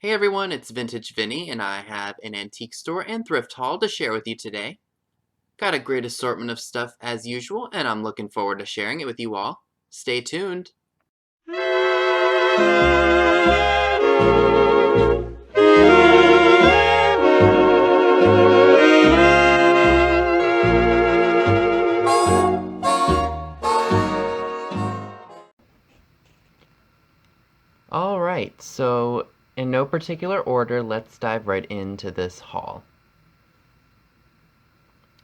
Hey everyone, it's Vintage Vinny, and I have an antique store and thrift haul to share with you today. Got a great assortment of stuff as usual, and I'm looking forward to sharing it with you all. Stay tuned. Alright, so in no particular order, let's dive right into this haul.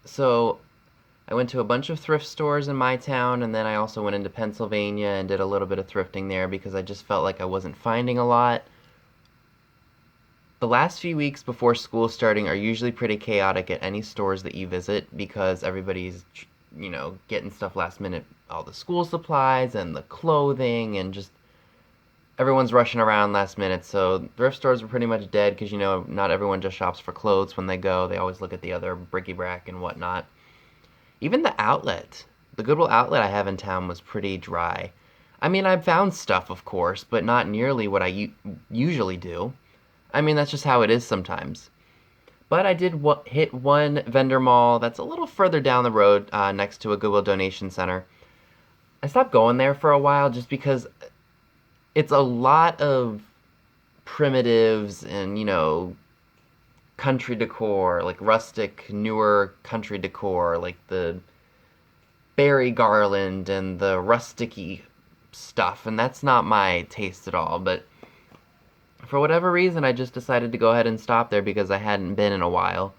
So, I went to a bunch of thrift stores in my town, and then I also went into Pennsylvania and did a little bit of thrifting there because I just felt like I wasn't finding a lot. The last few weeks before school starting are usually pretty chaotic at any stores that you visit because everybody's, getting stuff last minute, all the school supplies and the clothing, and just everyone's rushing around last minute. So thrift stores are pretty much dead because, not everyone just shops for clothes when they go. They always look at the other bric-a-brac and whatnot. Even the Goodwill outlet I have in town was pretty dry. I mean, I found stuff, of course, but not nearly what I usually do. I mean, that's just how it is sometimes. But I did hit one vendor mall that's a little further down the road next to a Goodwill donation center. I stopped going there for a while just because it's a lot of primitives and, country decor, like rustic, newer country decor, like the berry garland and the rusticy stuff, and that's not my taste at all, but for whatever reason, I just decided to go ahead and stop there because I hadn't been in a while.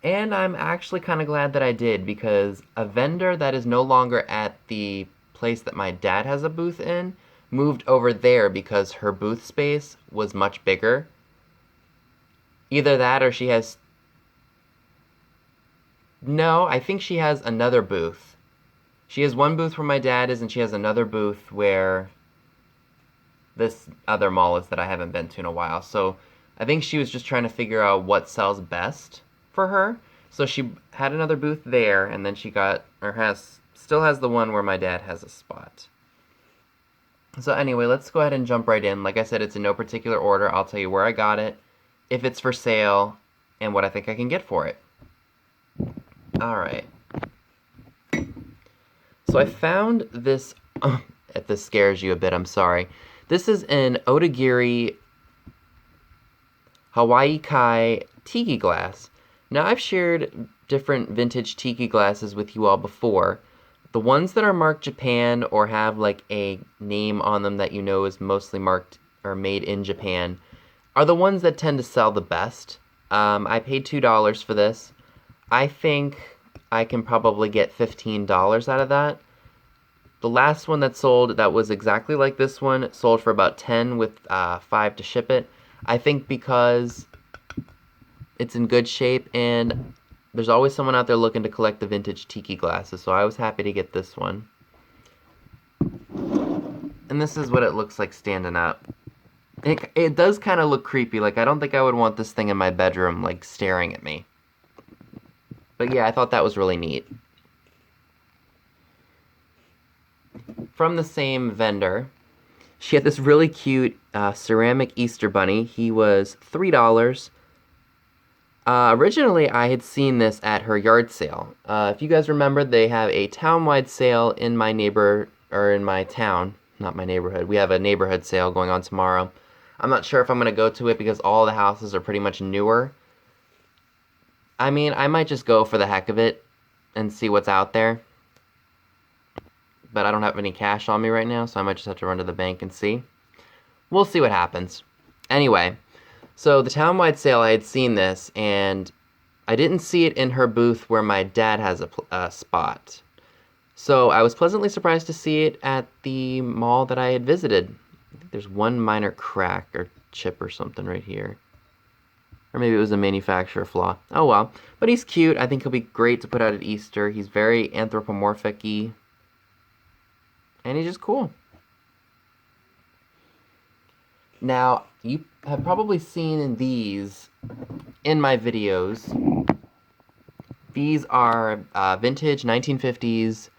And I'm actually kind of glad that I did because a vendor that is no longer at the place that my dad has a booth in moved over there because her booth space was much bigger. Either that or she has... No, I think she has another booth. She has one booth where my dad is, and she has another booth where this other mall is that I haven't been to in a while. So I think she was just trying to figure out what sells best for her. So she had another booth there, and then she still has the one where my dad has a spot. So anyway, let's go ahead and jump right in. Like I said, it's in no particular order. I'll tell you where I got it, if it's for sale, and what I think I can get for it. Alright. So I found this... if this scares you a bit, I'm sorry. This is an Otagiri Hawaii Kai Tiki glass. Now, I've shared different vintage Tiki glasses with you all before. The ones that are marked Japan or have like a name on them that is mostly marked or made in Japan are the ones that tend to sell the best. I paid $2 for this. I think I can probably get $15 out of that. The last one that sold that was exactly like this one sold for about $10 with $5 to ship it. I think because it's in good shape and there's always someone out there looking to collect the vintage Tiki glasses, so I was happy to get this one. And this is what it looks like standing up. It does kind of look creepy. Like, I don't think I would want this thing in my bedroom, like, staring at me. But yeah, I thought that was really neat. From the same vendor, she had this really cute ceramic Easter bunny. He was $3. Originally, I had seen this at her yard sale. If you guys remember, they have a town-wide sale in my town. Not my neighborhood. We have a neighborhood sale going on tomorrow. I'm not sure if I'm going to go to it because all the houses are pretty much newer. I mean, I might just go for the heck of it and see what's out there. But I don't have any cash on me right now, so I might just have to run to the bank and see. We'll see what happens. Anyway, so the town-wide sale, I had seen this, and I didn't see it in her booth where my dad has a spot. So I was pleasantly surprised to see it at the mall that I had visited. I think there's one minor crack or chip or something right here. Or maybe it was a manufacturer flaw. Oh well. But he's cute. I think he'll be great to put out at Easter. He's very anthropomorphic-y. And he's just cool. Now, you have probably seen these in my videos. These are vintage 1950s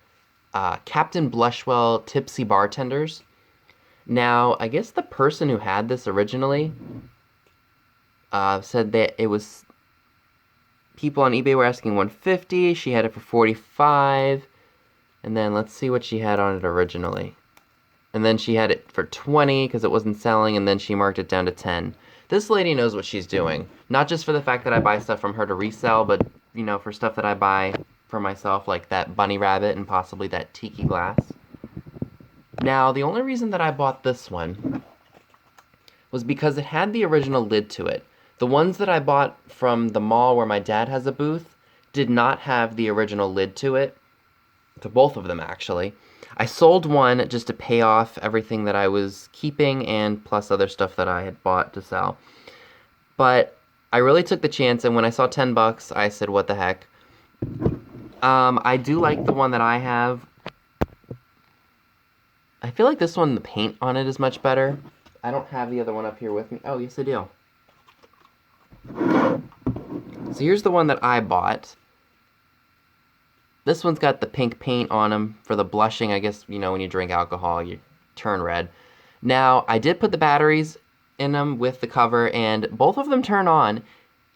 Captain Blushwell Tipsy Bartenders. Now, I guess the person who had this originally said that it was, people on eBay were asking $150. She had it for $45. And then let's see what she had on it originally. And then she had it for $20 because it wasn't selling, and then she marked it down to $10. This lady knows what she's doing. Not just for the fact that I buy stuff from her to resell, but, you know, for stuff that I buy for myself, like that bunny rabbit and possibly that Tiki glass. Now, the only reason that I bought this one was because it had the original lid to it. The ones that I bought from the mall where my dad has a booth did not have the original lid to it. To both of them, actually. I sold one just to pay off everything that I was keeping and plus other stuff that I had bought to sell. But I really took the chance, and when I saw $10, I said, what the heck. I do like the one that I have. I feel like this one, the paint on it is much better. I don't have the other one up here with me. Oh, yes I do. So here's the one that I bought. This one's got the pink paint on them for the blushing. I guess, you know, when you drink alcohol, you turn red. Now, I did put the batteries in them with the cover, and both of them turn on.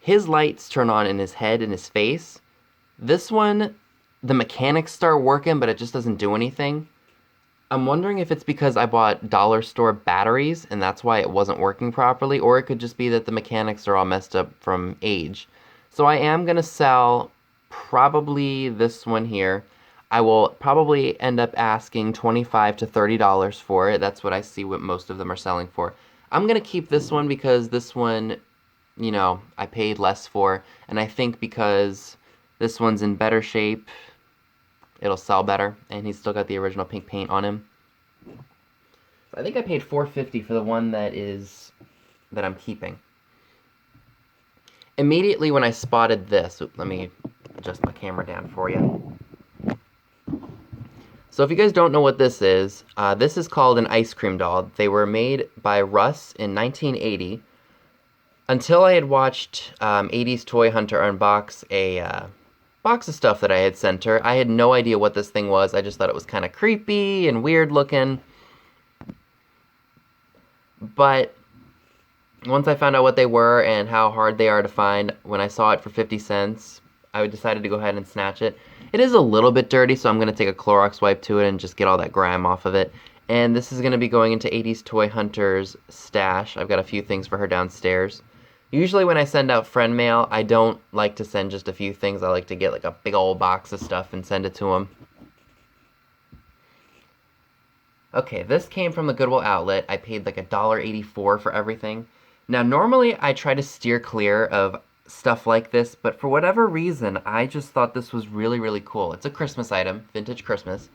His lights turn on in his head and his face. This one, the mechanics start working, but it just doesn't do anything. I'm wondering if it's because I bought dollar store batteries, and that's why it wasn't working properly, or it could just be that the mechanics are all messed up from age. So I am going to sell probably this one here. I will probably end up asking $25 to $30 for it. That's what I see what most of them are selling for. I'm going to keep this one because this one, you know, I paid less for. And I think because this one's in better shape, it'll sell better. And he's still got the original pink paint on him. So I think I paid $4.50 for the one that I'm keeping. Immediately when I spotted this, let me adjust my camera down for you. So if you guys don't know what this is called an ice cream doll. They were made by Russ in 1980. Until I had watched 80s Toy Hunter unbox a box of stuff that I had sent her, I had no idea what this thing was. I just thought it was kind of creepy and weird looking. But once I found out what they were and how hard they are to find, when I saw it for 50 cents, I decided to go ahead and snatch it. It is a little bit dirty, so I'm going to take a Clorox wipe to it and just get all that grime off of it. And this is going to be going into 80s Toy Hunter's stash. I've got a few things for her downstairs. Usually when I send out friend mail, I don't like to send just a few things. I like to get like a big old box of stuff and send it to them. Okay, this came from the Goodwill outlet. I paid like $1.84 for everything. Now, normally I try to steer clear of stuff like this, but for whatever reason, I just thought this was really, really cool. It's a Christmas item, vintage Christmas.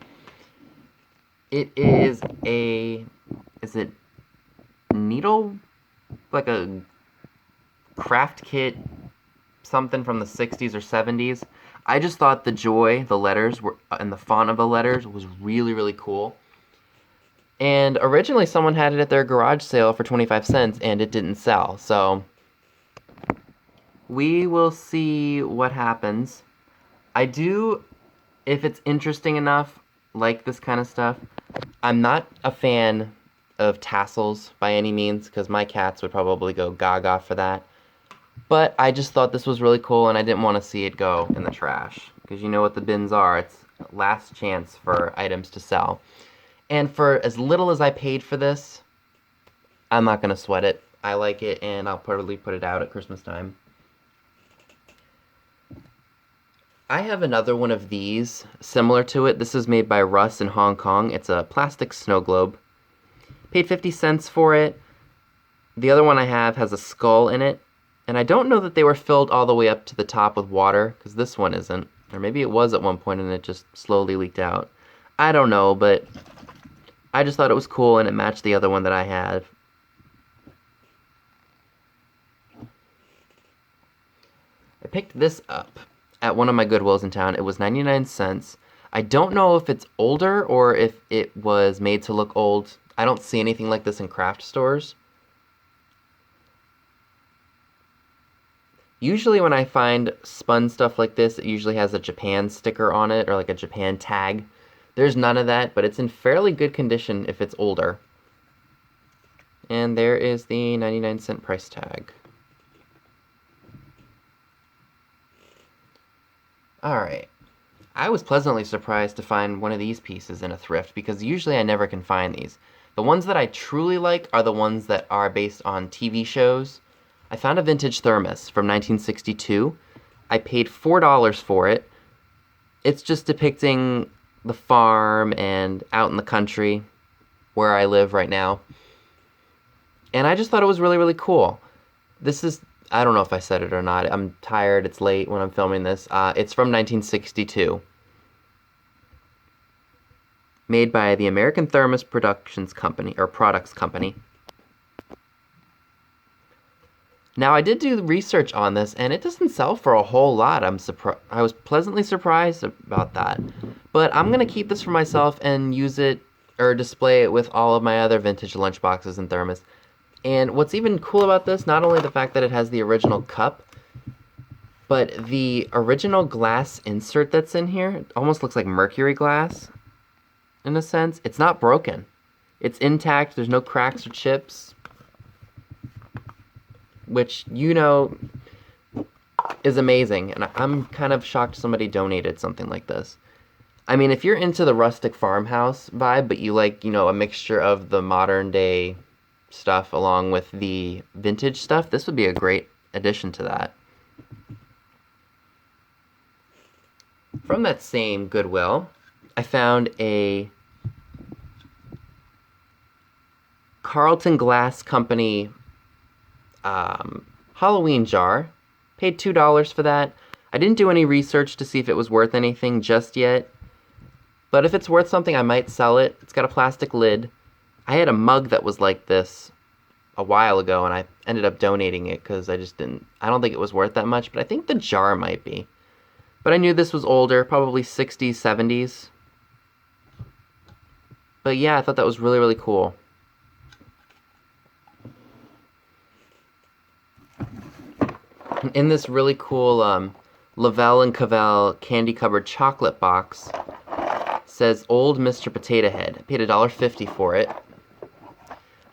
It is is it needle, like a craft kit, something from the 60s or 70s. I just thought the joy, the letters were, and the font of the letters was really, really cool. And originally someone had it at their garage sale for 25 cents and it didn't sell, so we will see what happens. I do, if it's interesting enough, like this kind of stuff. I'm not a fan of tassels by any means, because my cats would probably go gaga for that. But I just thought this was really cool, and I didn't want to see it go in the trash. Because you know what the bins are. It's last chance for items to sell. And for as little as I paid for this, I'm not going to sweat it. I like it, and I'll probably put it out at Christmas time. I have another one of these, similar to it. This is made by Russ in Hong Kong. It's a plastic snow globe. Paid 50 cents for it. The other one I have has a skull in it. And I don't know that they were filled all the way up to the top with water, because this one isn't. Or maybe it was at one point and it just slowly leaked out. I don't know, but I just thought it was cool and it matched the other one that I had. I picked this up at one of my Goodwills in town. It was 99 cents. I don't know if it's older or if it was made to look old. I don't see anything like this in craft stores. Usually when I find spun stuff like this, it usually has a Japan sticker on it or like a Japan tag. There's none of that, but it's in fairly good condition if it's older. And there is the 99 cent price tag. Alright. I was pleasantly surprised to find one of these pieces in a thrift because usually I never can find these. The ones that I truly like are the ones that are based on TV shows. I found a vintage thermos from 1962. I paid $4 for it. It's just depicting the farm and out in the country where I live right now. And I just thought it was really, really cool. This is, I don't know if I said it or not. I'm tired. It's late when I'm filming this. It's from 1962. Made by the American Thermos Productions Company, or Products Company. Now, I did do research on this, and it doesn't sell for a whole lot. I was pleasantly surprised about that. But I'm going to keep this for myself and use it, or display it with all of my other vintage lunchboxes and thermos. And what's even cool about this, not only the fact that it has the original cup, but the original glass insert that's in here, it almost looks like mercury glass, in a sense. It's not broken. It's intact, there's no cracks or chips, which, you know, is amazing. And I'm kind of shocked somebody donated something like this. I mean, if you're into the rustic farmhouse vibe, but you like, you know, a mixture of the modern day stuff along with the vintage stuff, this would be a great addition to that. From that same Goodwill, I found a Carlton Glass Company Halloween jar. Paid $2 for that. I didn't do any research to see if it was worth anything just yet, but if it's worth something, I might sell it. It's got a plastic lid. I had a mug that was like this a while ago, and I ended up donating it because I don't think it was worth that much, but I think the jar might be. But I knew this was older, probably 60s, 70s. But yeah, I thought that was really, really cool. In this really cool Lavelle and Cavell candy-covered chocolate box, says Old Mr. Potato Head. I paid $1.50 for it.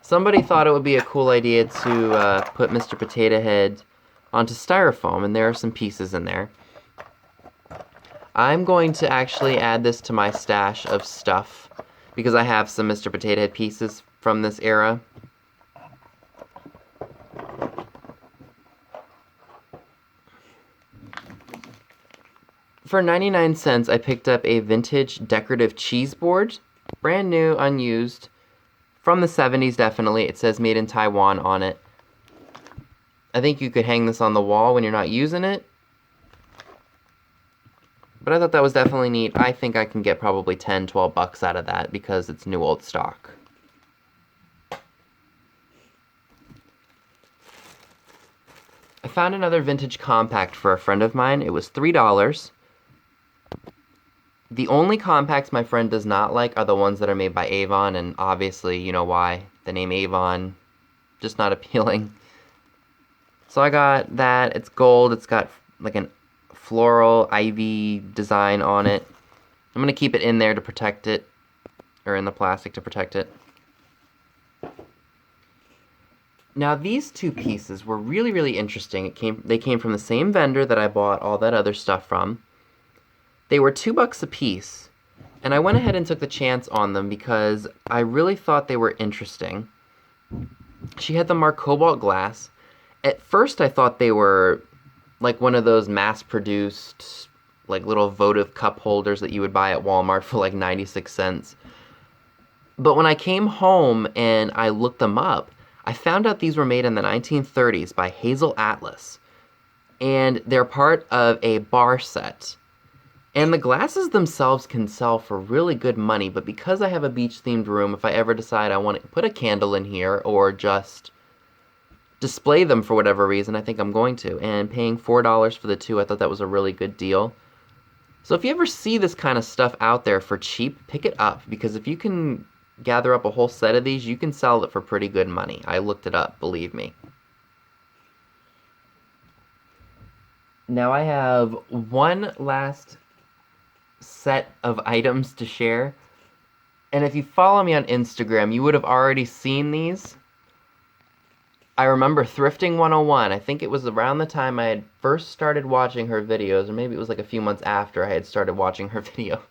Somebody thought it would be a cool idea to put Mr. Potato Head onto styrofoam, and there are some pieces in there. I'm going to actually add this to my stash of stuff because I have some Mr. Potato Head pieces from this era. For 99 cents, I picked up a vintage decorative cheese board, brand new, unused, from the 70s definitely. It says made in Taiwan on it. I think you could hang this on the wall when you're not using it. But I thought that was definitely neat. I think I can get probably 10, 12 bucks out of that because it's new old stock. I found another vintage compact for a friend of mine. It was $3. The only compacts my friend does not like are the ones that are made by Avon, and obviously, you know why. The name Avon, just not appealing. So I got that. It's gold. It's got like an floral ivy design on it. I'm going to keep it in there to protect it, or in the plastic to protect it. Now these two pieces were really, really interesting. They came from the same vendor that I bought all that other stuff from. They were $2 a piece, and I went ahead and took the chance on them because I really thought they were interesting. She had them marked cobalt glass. At first I thought they were like one of those mass-produced, like little votive cup holders that you would buy at Walmart for like 96 cents. But when I came home and I looked them up, I found out these were made in the 1930s by Hazel Atlas, and they're part of a bar set. And the glasses themselves can sell for really good money, but because I have a beach-themed room, if I ever decide I want to put a candle in here or just display them for whatever reason, I think I'm going to. And paying $4 for the two, I thought that was a really good deal. So if you ever see this kind of stuff out there for cheap, pick it up, because if you can gather up a whole set of these, you can sell it for pretty good money. I looked it up, believe me. Now I have one last set of items to share, and if you follow me on Instagram, you would have already seen these. I remember Thrifting 101. I think it was around the time I had first started watching her videos, or maybe it was like a few months after I had started watching her videos.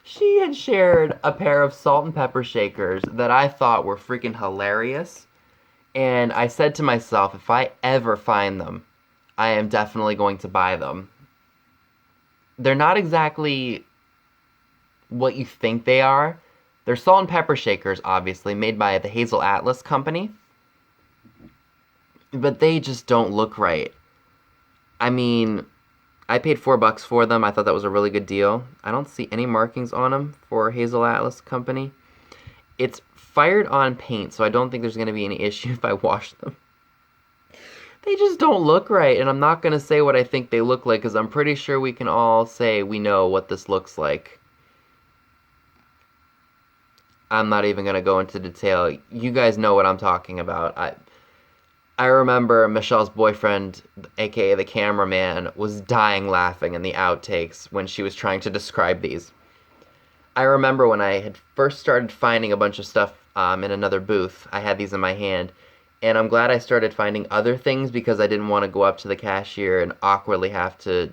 She had shared a pair of salt and pepper shakers that I thought were freaking hilarious. And I said to myself, if I ever find them, I am definitely going to buy them. They're not exactly what you think they are. They're salt and pepper shakers, obviously, made by the Hazel Atlas Company. But they just don't look right. I mean, I paid $4 for them. I thought that was a really good deal. I don't see any markings on them for Hazel Atlas Company. It's fired on paint, so I don't think there's going to be any issue if I wash them. They just don't look right, and I'm not going to say what I think they look like, because I'm pretty sure we can all say we know what this looks like. I'm not even going to go into detail. You guys know what I'm talking about. I remember Michelle's boyfriend, aka the cameraman, was dying laughing in the outtakes when she was trying to describe these. I remember when I had first started finding a bunch of stuff in another booth, I had these in my hand, and I'm glad I started finding other things because I didn't want to go up to the cashier and awkwardly have to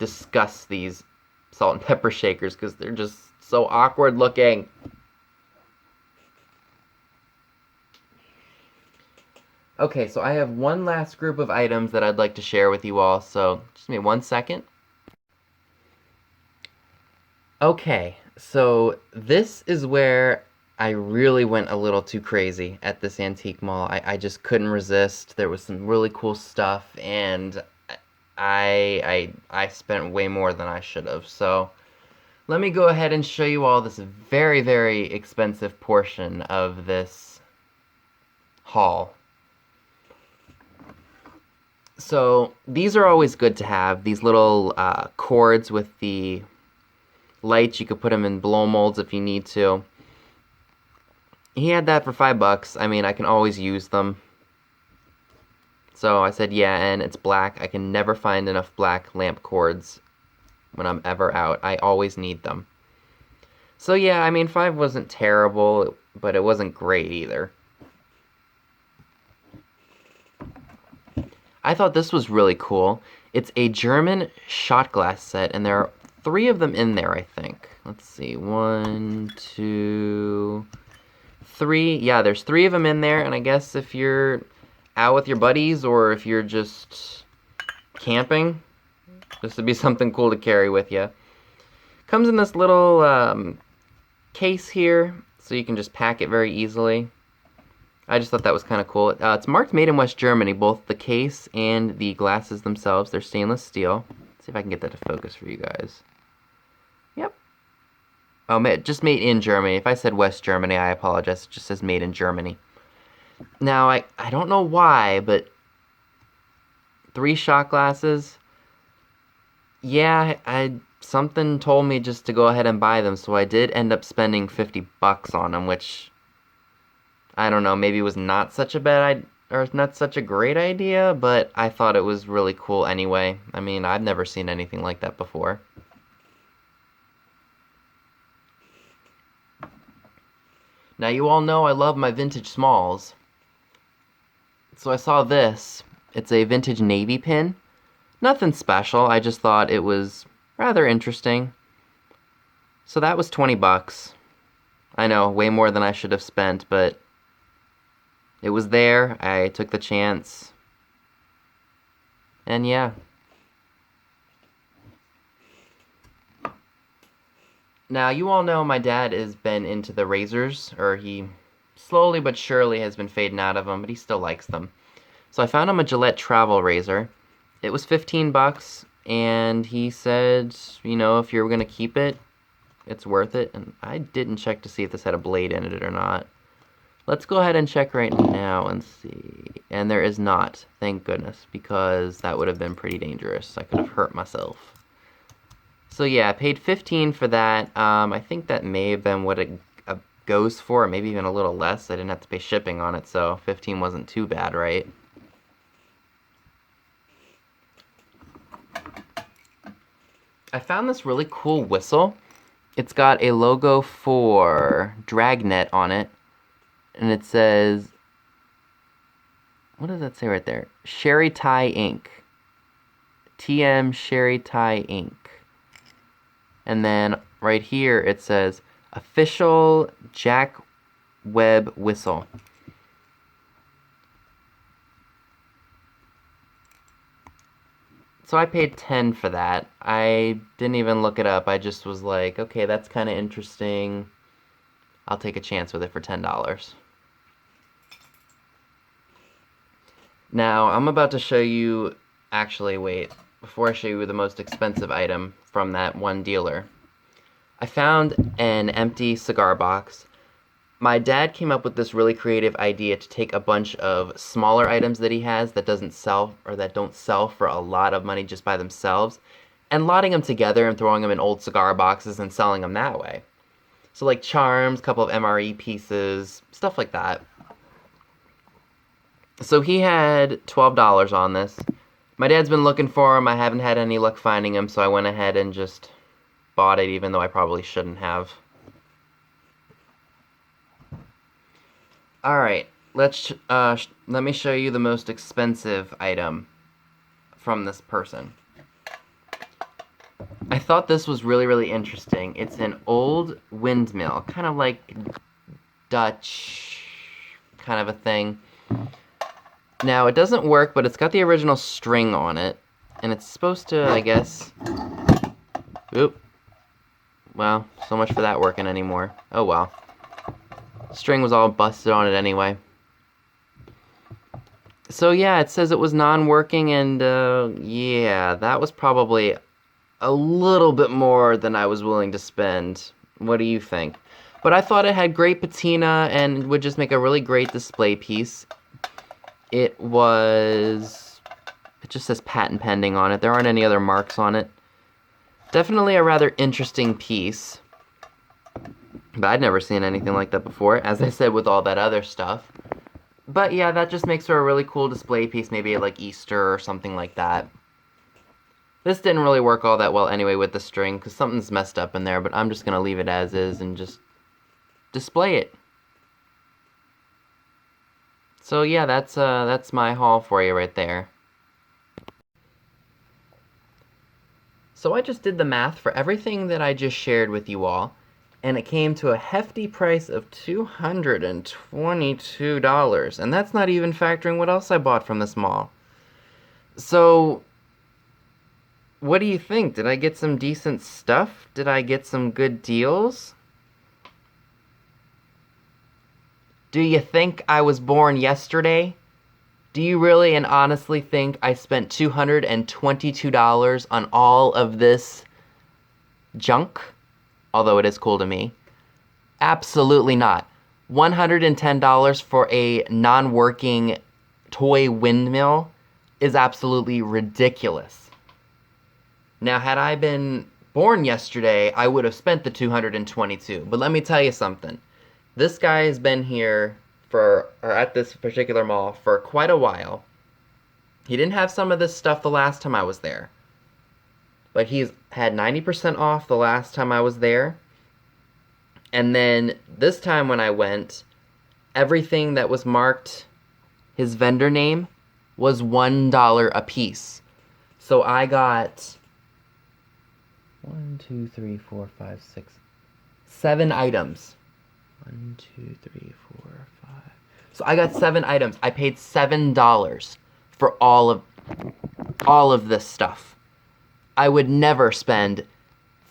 discuss these salt and pepper shakers because they're just so awkward looking. Okay, so I have one last group of items that I'd like to share with you all, so just give me 1 second. Okay, so this is where I really went a little too crazy at this antique mall. I just couldn't resist. There was some really cool stuff, and I spent way more than I should have. So let me go ahead and show you all this very, very expensive portion of this haul. So these are always good to have, these little cords with the lights. You could put them in blow molds if you need to. He had that for $5. I mean, I can always use them. So I said, yeah, and it's black. I can never find enough black lamp cords when I'm ever out. I always need them. So yeah, I mean, 5 wasn't terrible, but it wasn't great either. I thought this was really cool. It's a German shot glass set, and there are 3 of them in there, I think. Let's see, 1, 2, 3. Yeah, there's 3 of them in there, and I guess if you're out with your buddies or if you're just camping, this would be something cool to carry with you. Comes in this little case here, so you can just pack it very easily. I just thought that was kind of cool. It's marked Made in West Germany, both the case and the glasses themselves. They're stainless steel. Let's see if I can get that to focus for you guys. Yep. Oh, just made in Germany. If I said West Germany, I apologize. It just says made in Germany. Now, I don't know why, but 3 shot glasses. Yeah, something told me just to go ahead and buy them, so I did end up spending $50 on them, which, I don't know, maybe was not such a bad or not such a great idea, but I thought it was really cool anyway. I mean, I've never seen anything like that before. Now, you all know I love my vintage smalls. So I saw this. It's a vintage navy pin. Nothing special, I just thought it was rather interesting. So that was $20. I know, way more than I should have spent, but it was there. I took the chance. And yeah. Now, you all know my dad has been into the razors, or he slowly but surely has been fading out of them, but he still likes them. So I found him a Gillette travel razor. It was $15, and he said, you know, if you're going to keep it, it's worth it. And I didn't check to see if this had a blade in it or not. Let's go ahead and check right now and see. And there is not, thank goodness, because that would have been pretty dangerous. I could have hurt myself. So yeah, I paid $15 for that. I think that may have been what it goes for, maybe even a little less. I didn't have to pay shipping on it, so $15 wasn't too bad, right? I found this really cool whistle. It's got a logo for Dragnet on it, and it says what does that say right there? Sherry Tie Ink. TM Sherry Tie Ink. And then right here it says official Jack Webb whistle. So I paid $10 for that. I didn't even look it up. I just was like, okay, that's kind of interesting. I'll take a chance with it for $10. Now, I'm about to show you, actually, wait, before I show you the most expensive item from that one dealer. I found an empty cigar box. My dad came up with this really creative idea to take a bunch of smaller items that he has that doesn't sell, or that don't sell for a lot of money just by themselves, and lotting them together and throwing them in old cigar boxes and selling them that way. So like charms, a couple of MRE pieces, stuff like that. So he had $12 on this. My dad's been looking for them. I haven't had any luck finding them, so I went ahead and just bought it, even though I probably shouldn't have. Alright, let me show you the most expensive item from this person. I thought this was really, really interesting. It's an old windmill, kind of like Dutch kind of a thing. Now, it doesn't work, but it's got the original string on it, and it's supposed to, I guess... Oop. Well, so much for that working anymore. Oh well. String was all busted on it anyway. So yeah, it says it was non-working, and yeah, that was probably a little bit more than I was willing to spend. What do you think? But I thought it had great patina and would just make a really great display piece. It just says patent pending on it. There aren't any other marks on it. Definitely a rather interesting piece. But I'd never seen anything like that before, as I said with all that other stuff. But yeah, that just makes her a really cool display piece, maybe at like Easter or something like that. This didn't really work all that well anyway with the string, because something's messed up in there, but I'm just going to leave it as is and just display it. So yeah, that's my haul for you right there. So I just did the math for everything that I just shared with you all, and it came to a hefty price of $222, and that's not even factoring what else I bought from this mall. So, what do you think? Did I get some decent stuff? Did I get some good deals? Do you think I was born yesterday? Do you really and honestly think I spent $222 on all of this junk? Although it is cool to me. Absolutely not. $110 for a non-working toy windmill is absolutely ridiculous. Now, had I been born yesterday, I would have spent the $222. But let me tell you something. This guy has been here at this particular mall for quite a while. He didn't have some of this stuff the last time I was there. But he's had 90% off the last time I was there. And then this time when I went, everything that was marked his vendor name was $1 a piece. So I got 7 items. 1, 2, 3, 4, 5. So I got 7 items. I paid $7 for all of this stuff. I would never spend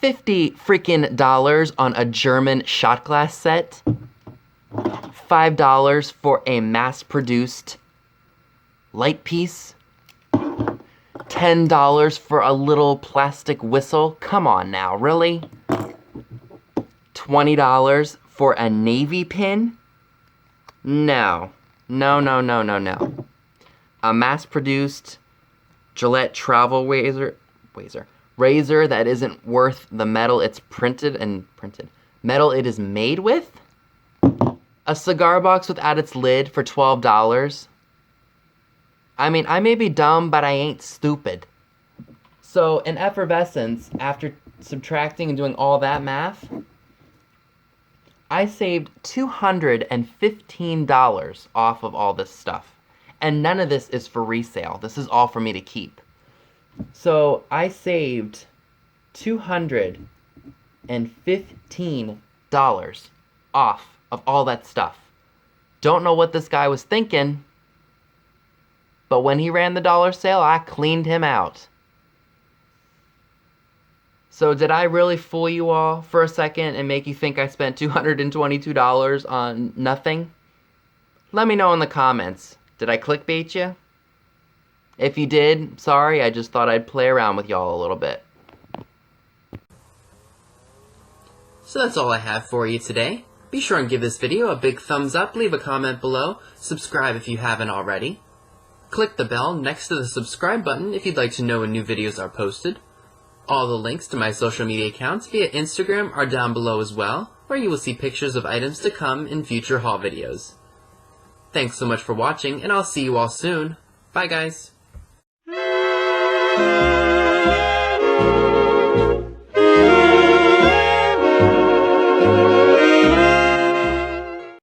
$50 freaking dollars on a German shot glass set. $5 for a mass-produced light piece. $10 for a little plastic whistle. Come on now, really? $20 for a navy pin? No. No. A mass-produced Gillette travel razor that isn't worth the metal it's metal it is made with? A cigar box without its lid for $12? I mean, I may be dumb, but I ain't stupid. So, in effervescence, after subtracting and doing all that math, I saved $215 off of all this stuff. And none of this is for resale. This is all for me to keep. So I saved $215 off of all that stuff. Don't know what this guy was thinking, but when he ran the dollar sale, I cleaned him out. So did I really fool you all for a second and make you think I spent $222 on nothing? Let me know in the comments. Did I clickbait you? If you did, sorry, I just thought I'd play around with y'all a little bit. So that's all I have for you today. Be sure and give this video a big thumbs up, leave a comment below, subscribe if you haven't already. Click the bell next to the subscribe button if you'd like to know when new videos are posted. All the links to my social media accounts via Instagram are down below as well, where you will see pictures of items to come in future haul videos. Thanks so much for watching, and I'll see you all soon. Bye guys!